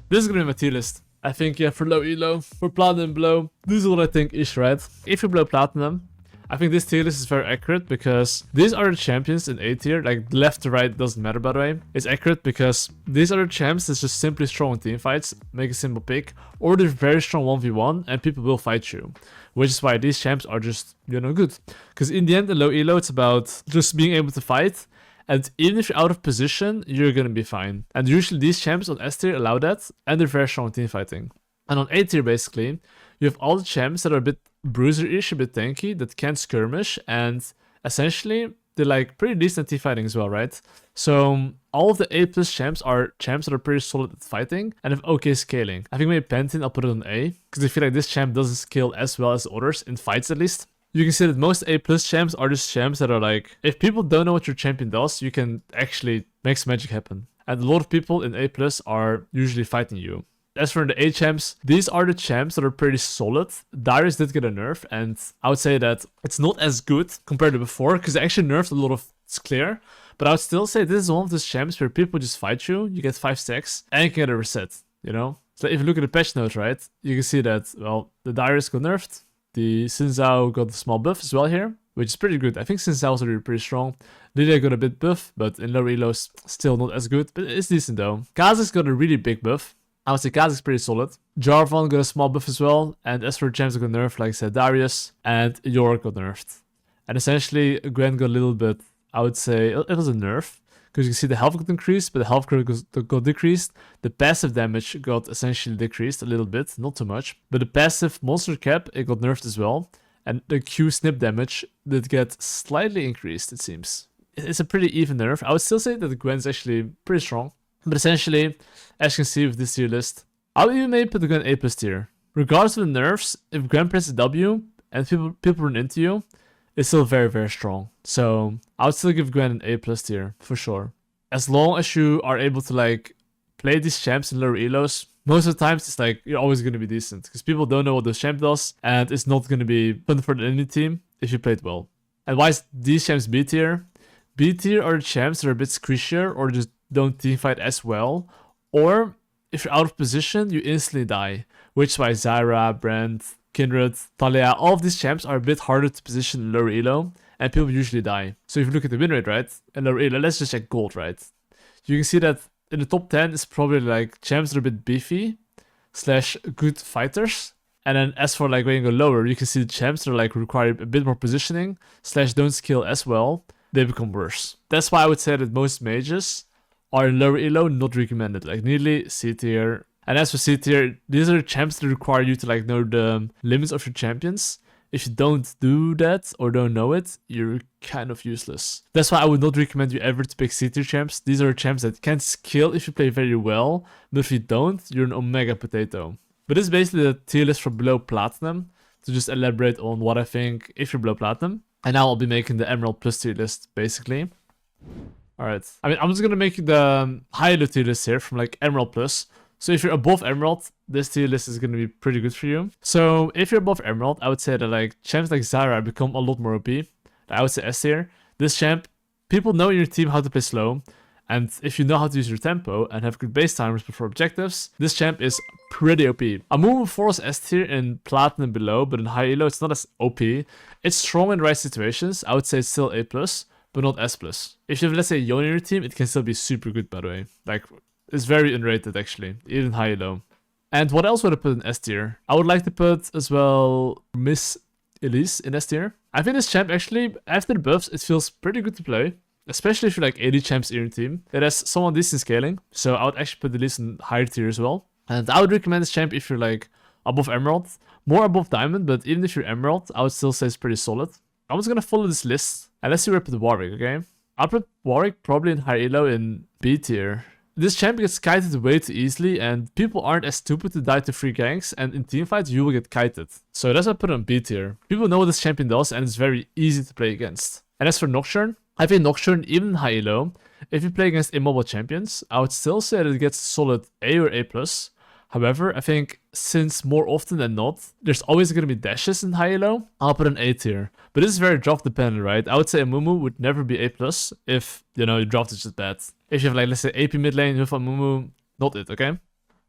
This is gonna be my tier list. I think, yeah, for low elo, for platinum below, this is what I think is right. If you're below platinum, I think this tier list is very accurate because these are the champions in A tier. Like left to right doesn't matter, by the way. It's accurate because these are the champs that's just simply strong in team fights, make a simple pick, or they're very strong 1v1 and people will fight you. Which is why these champs are just, you know, good. Because in the end, in low elo, it's about just being able to fight. And even if you're out of position, you're gonna be fine. And usually these champs on S tier allow that, and they're very strong in team fighting. And on A tier, basically, you have all the champs that are a bit bruiser-ish, a bit tanky, that can skirmish, and essentially, they're like pretty decent at team fighting as well, right? So all of the A plus champs are champs that are pretty solid at fighting and have okay scaling. I think maybe Pentin, I'll put it on A, because I feel like this champ doesn't scale as well as others, in fights at least. You can see that most A plus champs are just champs that are like, if people don't know what your champion does, you can actually make some magic happen. And a lot of people in A plus are usually fighting you. As for the A champs, these are the champs that are pretty solid. Darius did get a nerf, and I would say that it's not as good compared to before, because they actually nerfed a lot of Clear. But I would still say this is one of those champs where people just fight you get 5 stacks, and you can get a reset, you know? So if you look at the patch notes, right, you can see that, well, the Darius got nerfed, the Xin Zhao got a small buff as well here, which is pretty good. I think Xin Zhao was already pretty strong. Lilia got a bit buff, but in low elos, still not as good, but it's decent though. Kha'Zix got a really big buff. I would say Kha'Zix pretty solid. Jarvan got a small buff as well, and as for champs that got nerfed, like I said, Darius and Yorick got nerfed. And essentially, Gwen got a little bit, I would say, it was a nerf, because you can see the health got increased, but the health got decreased. The passive damage got essentially decreased a little bit, not too much. But the passive monster cap, it got nerfed as well. And the Q snip damage did get slightly increased, it seems. It's a pretty even nerf. I would still say that the Gwen's actually pretty strong. But essentially, as you can see with this tier list, I would even maybe put the Gwen A plus tier. Regardless of the nerfs, if Gwen presses W and people run into you, it's still very, very strong. So I would still give Gwen an A plus tier, for sure. As long as you are able to like play these champs in lower elos, most of the times it's like you're always going to be decent. Because people don't know what this champ does, and it's not going to be fun for any team if you play it well. And why is these champs B tier? B tier are the champs that are a bit squishier or just don't teamfight as well, or if you're out of position, you instantly die. Which is why Zyra, Brand, Kindred, Talia, all of these champs are a bit harder to position in lower elo, and people usually die. So if you look at the win rate, right, in lower elo, let's just check gold, right? You can see that in the top 10 is probably like champs that are a bit beefy, / good fighters. And then as for like when you go lower, you can see the champs that are like require a bit more positioning, / don't scale as well, they become worse. That's why I would say that most mages are in lower elo not recommended, like nearly C tier. And as for C tier, these are champs that require you to like know the limits of your champions. If you don't do that or don't know it, you're kind of useless. That's why I would not recommend you ever to pick C tier champs. These are champs that can scale if you play very well, but if you don't, you're an omega potato. But this is basically the tier list for below platinum, to just elaborate on what I think if you're below platinum. And now I'll be making the emerald plus tier list, basically. Alright, I mean, I'm just gonna make the high elo tier list here from like emerald plus. So if you're above emerald, this tier list is gonna be pretty good for you. So if you're above emerald, I would say that like champs like Zyra become a lot more OP. I would say S tier. This champ, people know in your team how to play slow. And if you know how to use your tempo and have good base timers before objectives, this champ is pretty OP. Amumu falls S tier in platinum below, but in high elo it's not as OP. It's strong in the right situations. I would say it's still A+, but not S+. If you have, let's say, Yone in your team, it can still be super good, by the way. Like, it's very underrated, actually, even high elo. And what else would I put in S tier? I would like to put, as well, Miss Elise in S tier. I think this champ, actually, after the buffs, it feels pretty good to play. Especially if you're like 80 champs in your team. It has somewhat decent scaling, so I would actually put Elise in higher tier as well. And I would recommend this champ if you're like above emerald. More above diamond, but even if you're emerald, I would still say it's pretty solid. I'm just gonna follow this list, and let's see where I put Warwick, okay? I'll put Warwick probably in high elo in B tier. This champ gets kited way too easily, and people aren't as stupid to die to free ganks, and in teamfights you will get kited. So that's why I put it on B tier. People know what this champion does, and it's very easy to play against. And as for Nocturne, I think Nocturne, even in high elo, if you play against immobile champions, I would still say that it gets solid A or A+. However, I think since more often than not, there's always going to be dashes in high elo, I'll put an A tier. But this is very draft dependent, right? I would say Amumu would never be A+, if, you know, your draft is just bad. If you have like, let's say AP mid lane with Amumu, not it, okay?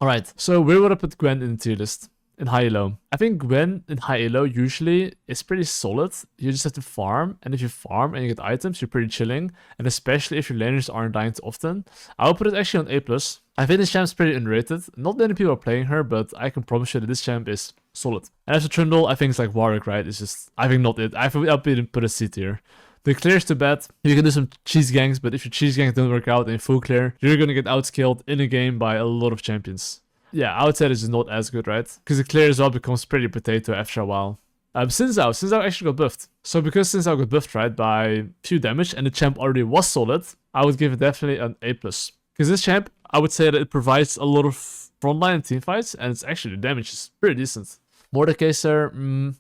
Alright, so where would I put Gwen in the tier list? In high elo. I think Gwen in high elo usually is pretty solid. You just have to farm, and if you farm and you get items, you're pretty chilling. And especially if your laners aren't dying too often. I would put it actually on A+. I think this champ's pretty underrated. Not many people are playing her, but I can promise you that this champ is solid. And as for Trundle, I think it's like Warwick, right? It's just, I think not it. I think I'll put a C tier. The clear is too bad. You can do some cheese gangs, but if your cheese gangs don't work out in full clear, you're gonna get outskilled in a game by a lot of champions. Yeah, I would say this is not as good, right? Because the clear as well becomes pretty potato after a while. Xin Zhao actually got buffed. So because Xin Zhao got buffed, right, by few damage and the champ already was solid, I would give it definitely an A+. Because this champ, I would say that it provides a lot of frontline and team fights, and it's actually the damage is pretty decent. Mordekaiser,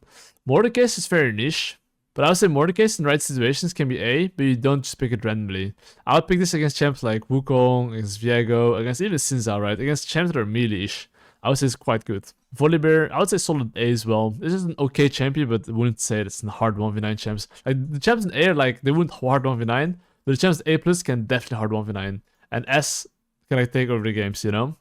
Mordekaiser is very niche. But I would say Mordekaiser in the right situations can be A, but you don't just pick it randomly. I would pick this against champs like Wukong, against Viego, against even Xin Zhao, right? Against champs that are melee-ish. I would say it's quite good. Volibear, I would say solid A as well. This is an okay champion, but I wouldn't say it's a hard 1v9 champs. Like, the champs in A are like, they wouldn't hard 1v9, but the champs A+ can definitely hard 1v9. And S can like take over the games, you know?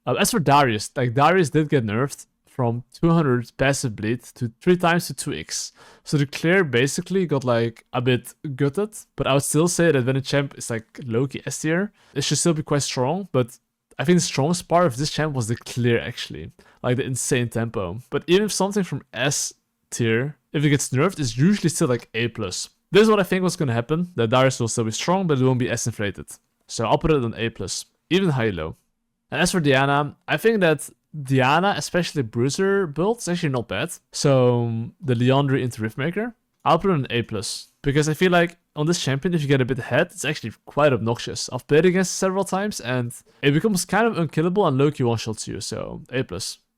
As for Darius, like Darius did get nerfed from 200 passive bleed to 3 times to 2x. So the clear basically got like a bit gutted, but I would still say that when a champ is like low-key S tier, it should still be quite strong, but I think the strongest part of this champ was the clear actually, like the insane tempo. But even if something from S tier, if it gets nerfed, it's usually still like A+. This is what I think was going to happen, that Darius will still be strong, but it won't be S inflated. So I'll put it on A+, even high-low. And as for Diana, I think that Diana, especially Bruiser build, is actually not bad. So the Liandry into Riftmaker, I'll put it an A+. Because I feel like on this champion, if you get a bit ahead, it's actually quite obnoxious. I've played against it several times and it becomes kind of unkillable and low-key one-shots you. So A+.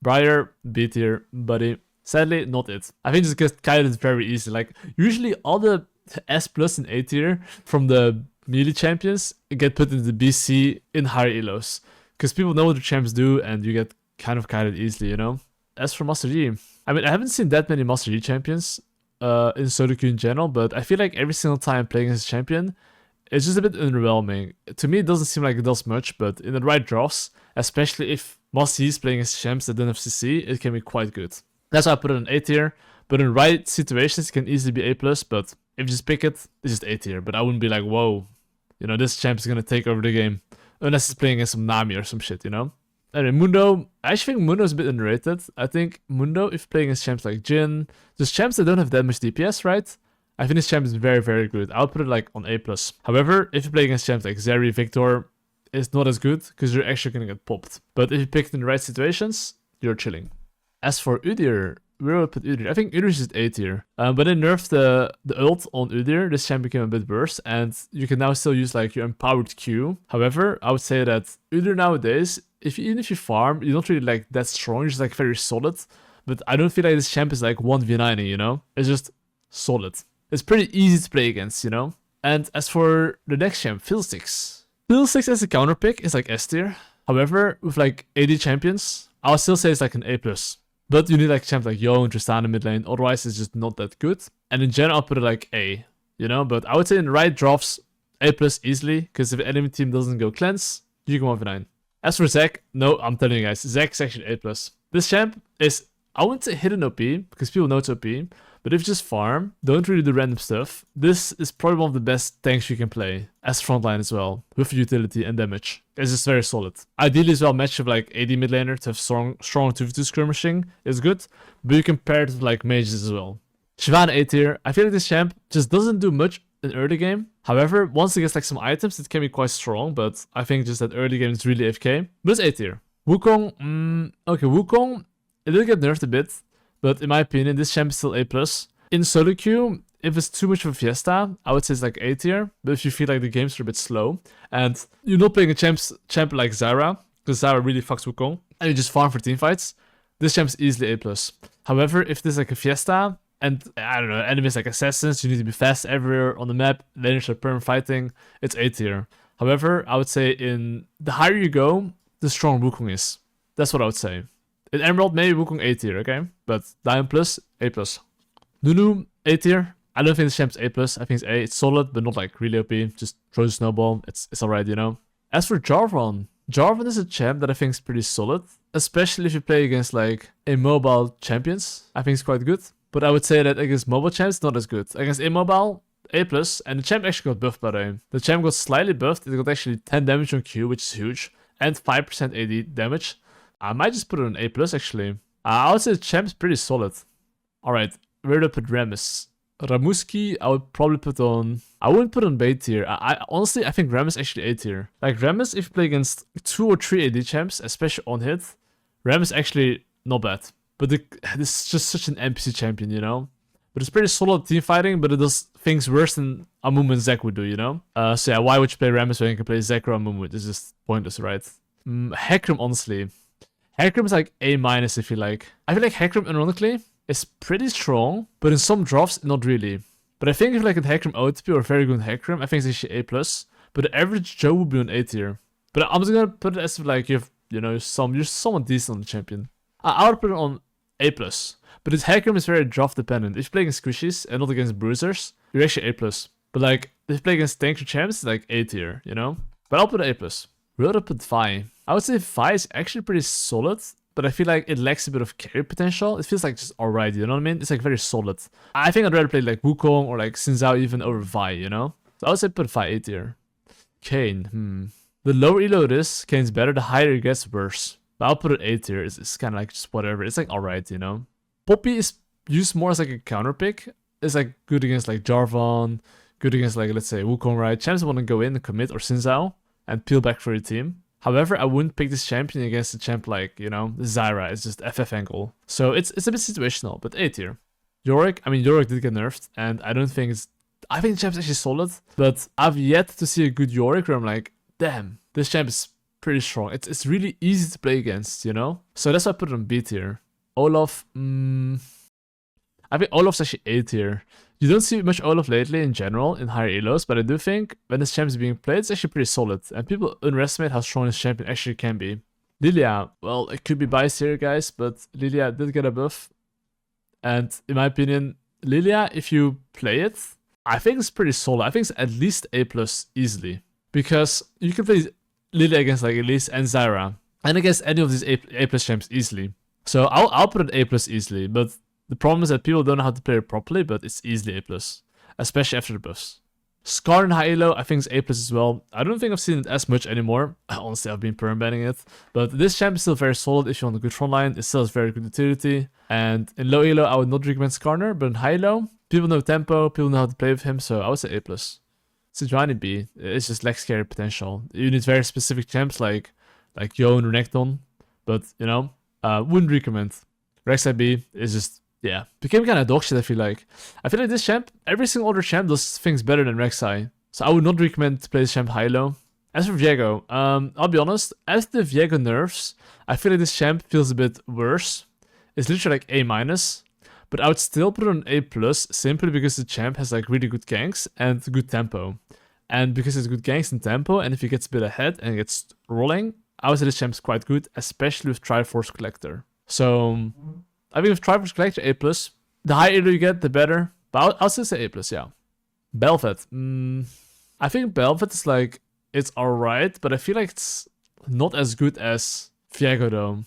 Briar, B tier, buddy. Sadly, not it. I think this gets kited very easy. Like usually all the S+ and A tier from the melee champions get put into BC in higher elos. Because people know what the champs do and you get kind of kited easily, you know? As for Master Yi, I mean, I haven't seen that many Master Yi champions in Solo queue in general, but I feel like every single time playing as a champion, it's just a bit underwhelming. To me, it doesn't seem like it does much, but in the right drafts, especially if Master Yi is playing as champs that don't have CC, it can be quite good. That's why I put it in A tier, but in right situations, it can easily be A+, but if you just pick it, it's just A tier. But I wouldn't be like, whoa, you know, this champ is gonna take over the game. Unless it's playing against some Nami or some shit, you know? Anyway, Mundo, I actually think Mundo is a bit underrated. I think Mundo, if playing against champs like Jhin, just champs that don't have that much DPS, right? I think this champ is very, very good. I'll put it like on A+. However, if you play against champs like Zeri, Victor, it's not as good because you're actually gonna get popped. But if you pick it in the right situations, you're chilling. As for Udyr, where will I put Udyr? I think Udyr is just A tier. But they nerfed the ult on Udyr, this champ became a bit worse, and you can now still use like your empowered Q. However, I would say that Udyr nowadays, even if you farm, you don't really like that strong, you're just like very solid. But I don't feel like this champ is like 1v9ing, you know? It's just solid. It's pretty easy to play against, you know? And as for the next champ, Fiddlesticks. Fiddlesticks as a counter pick is like S tier. However, with like AD champions, I'll still say it's like an A+. But you need like champs like Yo and Tristana mid lane, otherwise it's just not that good. And in general, I'll put it like A, you know? But I would say in the right drafts, A+ easily, because if enemy team doesn't go cleanse, you can 1v9. As for Zac, no, I'm telling you guys, Zac is actually A+. This champ is, I wouldn't say hidden OP, because people know it's OP, but if you just farm, don't really do random stuff, this is probably one of the best tanks you can play, as frontline as well, with utility and damage. It's just very solid. Ideally as well, match with like AD mid laner to have strong 2v2 skirmishing is good, but you can pair it with like mages as well. Shyvana A tier, I feel like this champ just doesn't do much in early game. However, once it gets like some items, it can be quite strong, but I think just that early game is really AFK. But it's A tier. Wukong, okay, Wukong, it did get nerfed a bit, but in my opinion, this champ is still A+. In solo queue, if it's too much of a fiesta, I would say it's like A tier, but if you feel like the games are a bit slow, and you're not playing a champ like Zara, because Zara really fucks Wukong, and you just farm for teamfights, this champ is easily A+. However, if there's like a fiesta, and I don't know, enemies like assassins, you need to be fast everywhere on the map, laners are perm fighting, it's A tier. However, I would say in the higher you go, the stronger Wukong is. That's what I would say. In Emerald, maybe Wukong A tier, okay? But Diamond Plus, A+. Nunu, A tier. I don't think this champ's A+. I think it's A. It's solid, but not like really OP. Just throws a snowball. It's alright, you know? As for Jarvan, Jarvan is a champ that I think is pretty solid, especially if you play against like immobile champions. I think it's quite good. But I would say that against mobile champs, not as good. Against immobile, A+, and the champ actually got buffed by the way. The champ got slightly buffed, it got actually 10 damage on Q, which is huge, and 5% AD damage. I might just put it on A+, actually. I would say the champ's pretty solid. Alright, where do I put Rammus? Ramuski, I would probably put on... I wouldn't put on B tier. Honestly, I think Rammus actually A tier. Like, Rammus, if you play against 2 or 3 AD champs, especially on hit, Rammus actually not bad. But this is just such an NPC champion, you know? But it's pretty solid team fighting, but it does things worse than Amumu and Zek would do, you know? So yeah, why would you play Rammus when you can play Zek or Amumu? It's just pointless, right? Hecarim, honestly. Hecarim is like A- if you like. I feel like Hecarim, ironically, is pretty strong, but in some drafts, not really. But I think if like a Hecarim OTP or very good Hecarim, I think it's actually A+. But the average Joe would be on A tier. But I'm just gonna put it as if like you're somewhat decent on the champion. I would put it on A+. But this Hecarim is very draft dependent. If you play against squishies and not against bruisers, you're actually A+. But like, if you play against tanker champs, it's like A tier, you know? But I'll put A+. Where would I put Vi? I would say Vi is actually pretty solid, but I feel like it lacks a bit of carry potential. It feels like just alright, you know what I mean? It's like very solid. I think I'd rather play like Wukong or like Xin Zhao even over Vi, you know? So I would say put Vi A tier. Kayn, The lower elo it is, Kayn's better, the higher it gets worse. But I'll put it A tier. It's kind of like just whatever. It's like alright, you know? Poppy is used more as like a counter pick. It's like good against like Jarvan, good against like, let's say, Wukong, right? Champs want to go in and commit, or Xin Zhao, and peel back for your team. However, I wouldn't pick this champion against a champ like, you know, Zyra. It's just FF angle. So it's a bit situational, but A tier. Yorick did get nerfed, and I don't think it's... I think the champ's actually solid, but I've yet to see a good Yorick where I'm like, damn, this champ is pretty strong. It's really easy to play against, you know? So that's why I put it on B tier. Olaf, I think Olaf's actually A tier. You don't see much Olaf lately in general in higher elos, but I do think when this champ is being played, it's actually pretty solid, and people underestimate how strong this champion actually can be. Lilia, well, it could be biased here, guys, but Lilia did get a buff, and in my opinion, Lilia, if you play it, I think it's pretty solid. I think it's at least A+ easily, because you can play Lilia against like Elise and Zyra, and against any of these A+ champs easily. So I'll put it A+ easily, but the problem is that people don't know how to play it properly, but it's easily A+, especially after the buffs. Scar in high elo, I think it's A+ as well. I don't think I've seen it as much anymore. Honestly, I've been perm-banning it. But this champ is still very solid if you want a good frontline. It still has very good utility. And in low elo, I would not recommend Skarner, but in high elo, people know tempo, people know how to play with him, so I would say A+. Sejuani B, it's just lacks carry potential. You need very specific champs like Yone or Nekton, but, you know, wouldn't recommend. Rek'Sai B is just... yeah, became kind of dog shit, I feel like. I feel like this champ, every single other champ does things better than Rek'Sai. So I would not recommend to play this champ high-low. As for Viego, I'll be honest, as the Viego nerfs, I feel like this champ feels a bit worse. It's literally like A-, but I would still put it on A+, simply because the champ has like really good ganks and good tempo. And because it's good ganks and tempo, and if he gets a bit ahead and gets rolling, I would say this champ's quite good, especially with Triforce Collector. So... I think with Triforce Collector, A+. The higher elo you get, the better. But I'll still say A+, yeah. Bel'Veth. I think Bel'Veth is like... it's alright, but I feel like it's not as good as Viego though.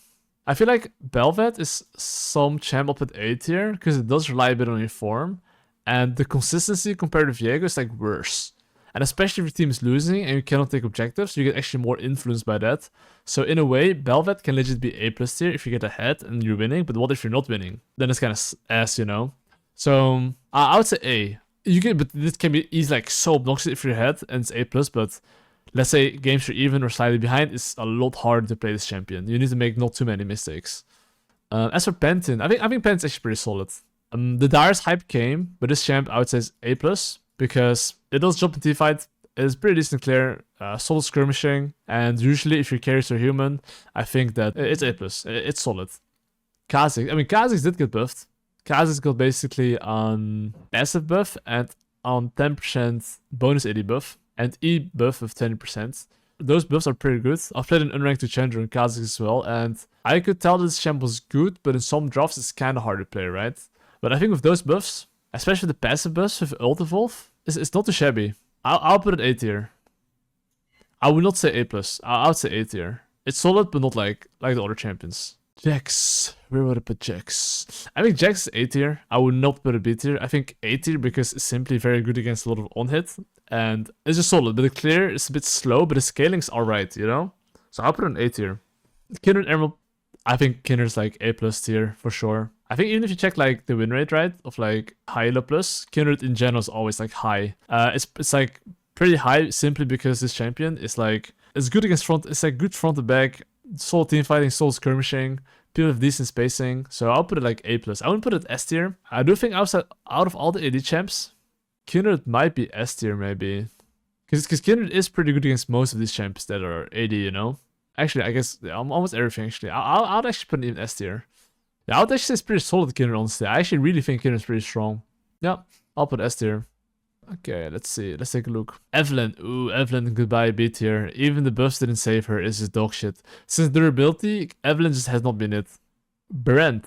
I feel like Bel'Veth is some champ up at A tier, because it does rely a bit on your form. And the consistency compared to Viego is like worse. And especially if your team is losing and you cannot take objectives, you get actually more influenced by that. So in a way, Bel'Veth can legit be A+ tier if you get ahead and you're winning, but what if you're not winning? Then it's kind of ass, you know? So I would say A. But this can be easily like so obnoxious if you're ahead and it's A+, but let's say games you're even or slightly behind, it's a lot harder to play this champion. You need to make not too many mistakes. As for Pentin, I think Pentin's actually pretty solid. The Darius hype came, but this champ I would say is A+, because it does jump in teamfight, it's pretty decent clear, solid skirmishing, and usually if your carries are human, I think that it's A+, it's solid. Kha'Zix did get buffed. Kha'Zix got basically on passive buff and on 10% bonus AD buff, and E buff of 20%. Those buffs are pretty good. I've played an unranked 2 challenger in Kha'Zix as well, and I could tell this champ was good, but in some drafts it's kind of hard to play, right? But I think with those buffs, especially the passive buffs with Ult Evolve, it's not too shabby. I'll put it A tier. I would not say A+. I would say A tier. It's solid, but not like the other champions. Jax. Where would I put Jax? I think Jax is A tier. I would not put a B tier. I think A tier because it's simply very good against a lot of on-hit. And it's just solid. But the clear is a bit slow, but the scaling's alright, you know? So I'll put an A tier. Kindred Emerald. I think Kindred's like A+ tier for sure. I think even if you check like the win rate, right, of like high ELO plus, Kindred in general is always like high. It's like pretty high simply because this champion is like, it's good against front, it's like good front to back, solid team fighting, solid skirmishing, people have decent spacing, so I'll put it like A+. I wouldn't put it S tier. I do think out of all the AD champs, Kindred might be S tier maybe. Because Kindred is pretty good against most of these champs that are AD, you know? Actually, I guess almost everything actually. I'd actually put it in S tier. Yeah, I would actually say it's pretty solid Kindred, honestly. I actually really think Kindred's pretty strong. Yeah, I'll put S tier. Okay, let's see. Let's take a look. Evelyn. Ooh, Evelyn, goodbye, B tier. Even the buffs didn't save her. It's just dog shit. Since durability, Evelyn just has not been it. Brand.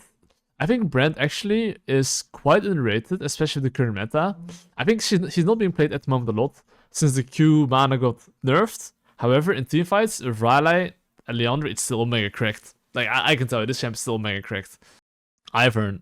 I think Brand actually is quite underrated, especially with the current meta. I think she's not being played at the moment a lot, since the Q mana got nerfed. However, in teamfights, with Raleigh and Leandra, it's still mega cracked. Like, I can tell you, this champ is still mega cracked. Ivern.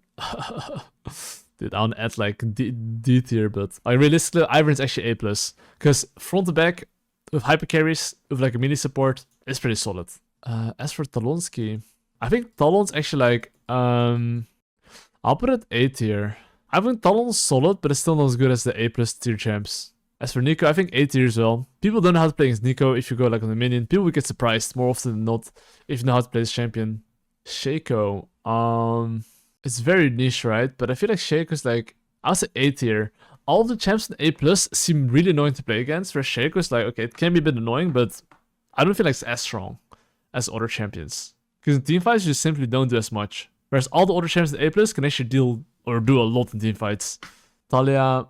Dude, I want to add like D tier, but like realistically, Ivern's actually A+. Because front to back, with hyper carries, with like a mini support, it's pretty solid. As for Talonsky, I think Talon's actually like, I'll put it A tier. I think Talon's solid, but it's still not as good as the A+ tier champs. As for Nico, I think A tier as well. People don't know how to play against Nico if you go like on the minion. People will get surprised more often than not if you know how to play this champion. Shaco, it's very niche, right? But I feel like Shaco's like, I'll say A tier. All the champs in A+ seem really annoying to play against, where Shaco's like, okay, it can be a bit annoying, but I don't feel like it's as strong as other champions. Because in teamfights, you just simply don't do as much. Whereas all the other champions in A+ can actually deal or do a lot in teamfights. Talia,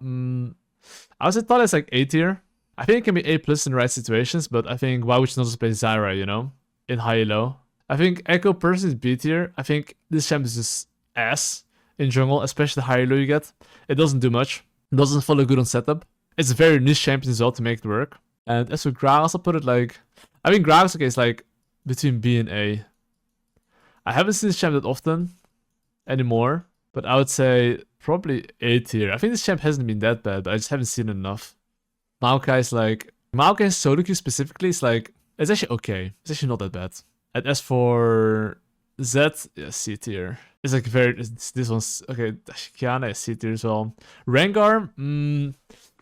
I would say Talia's like A tier. I think it can be A+ in the right situations, but I think why would you not just play Zyra, you know? In high ELO. I think Echo personally is B tier. I think this champ is just ass in jungle, especially the higher ELO you get. It doesn't do much. It doesn't follow good on setup. It's a very niche champion as well to make it work. And as for Gragas, I'll put it like, I mean Gragas, okay, is like between B and A. I haven't seen this champ that often anymore, but I would say probably A tier. I think this champ hasn't been that bad, but I just haven't seen it enough. Maokai is like, Maokai solo queue specifically is like, it's actually okay. It's actually not that bad. And as for Zed, yeah, C tier. It's like very, this one's, okay, Kiana is C tier as well. Rengar,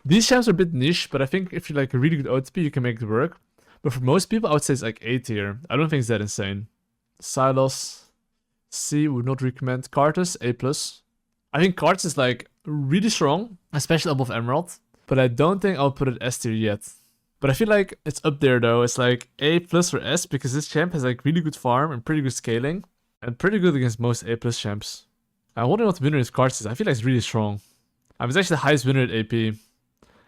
these champs are a bit niche, but I think if you're like a really good OTP, you can make it work. But for most people, I would say it's like A tier. I don't think it's that insane. Silos, C, would not recommend. Karthus, A+. I think Karthus is like really strong, especially above Emerald. But I don't think I'll put it S tier yet. But I feel like it's up there though. It's like A+ for S because this champ has like really good farm and pretty good scaling. And pretty good against most A+ champs. I wonder what the winner is Karthus. I feel like it's really strong. It's actually the highest winner at AP.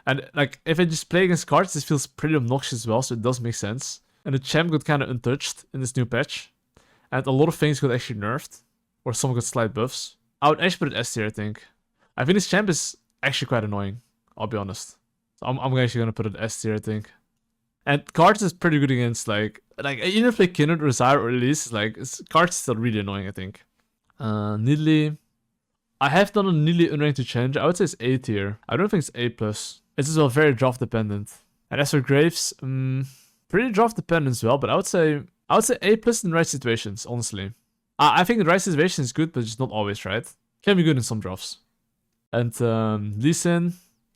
And like if I just play against Karthus, this feels pretty obnoxious as well, so it does make sense. And the champ got kind of untouched in this new patch. And a lot of things got actually nerfed. Or some got slight buffs. I would actually put it S tier, I think. I think this champ is actually quite annoying. I'll be honest. So I'm actually gonna put it S tier, I think. And Karthus is pretty good against like even if they Kindred or Zyra or Elise, like Karthus is still really annoying, I think. Nidalee. I have done a Nidalee unranked to challenge. I would say it's A tier. I don't think it's A+. It's as well very draft dependent. And as for Graves, pretty draft dependent as well, but I would say A+ in the right situations, honestly. I think the right situation is good, but just not always, right? Can be good in some drafts. And Lee Sin.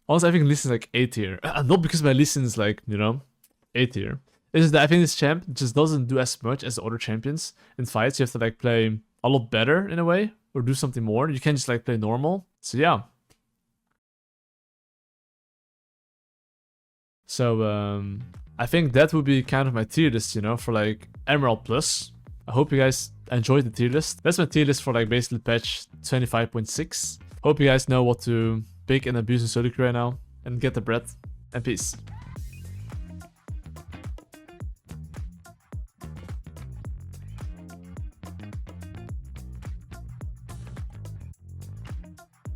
Honestly, I think Lee Sin is like A tier. Not because my Lee Sin is like, you know, A tier. It's just that I think this champ just doesn't do as much as the other champions in fights. You have to like play a lot better in a way, or do something more. You can't just like play normal. So yeah. So I think that would be kind of my tier list, you know, for like Emerald Plus. I hope you guys enjoyed the tier list. That's my tier list for like basically patch 25.6. Hope you guys know what to pick and abuse in solo queue right now. And get the bread. And peace.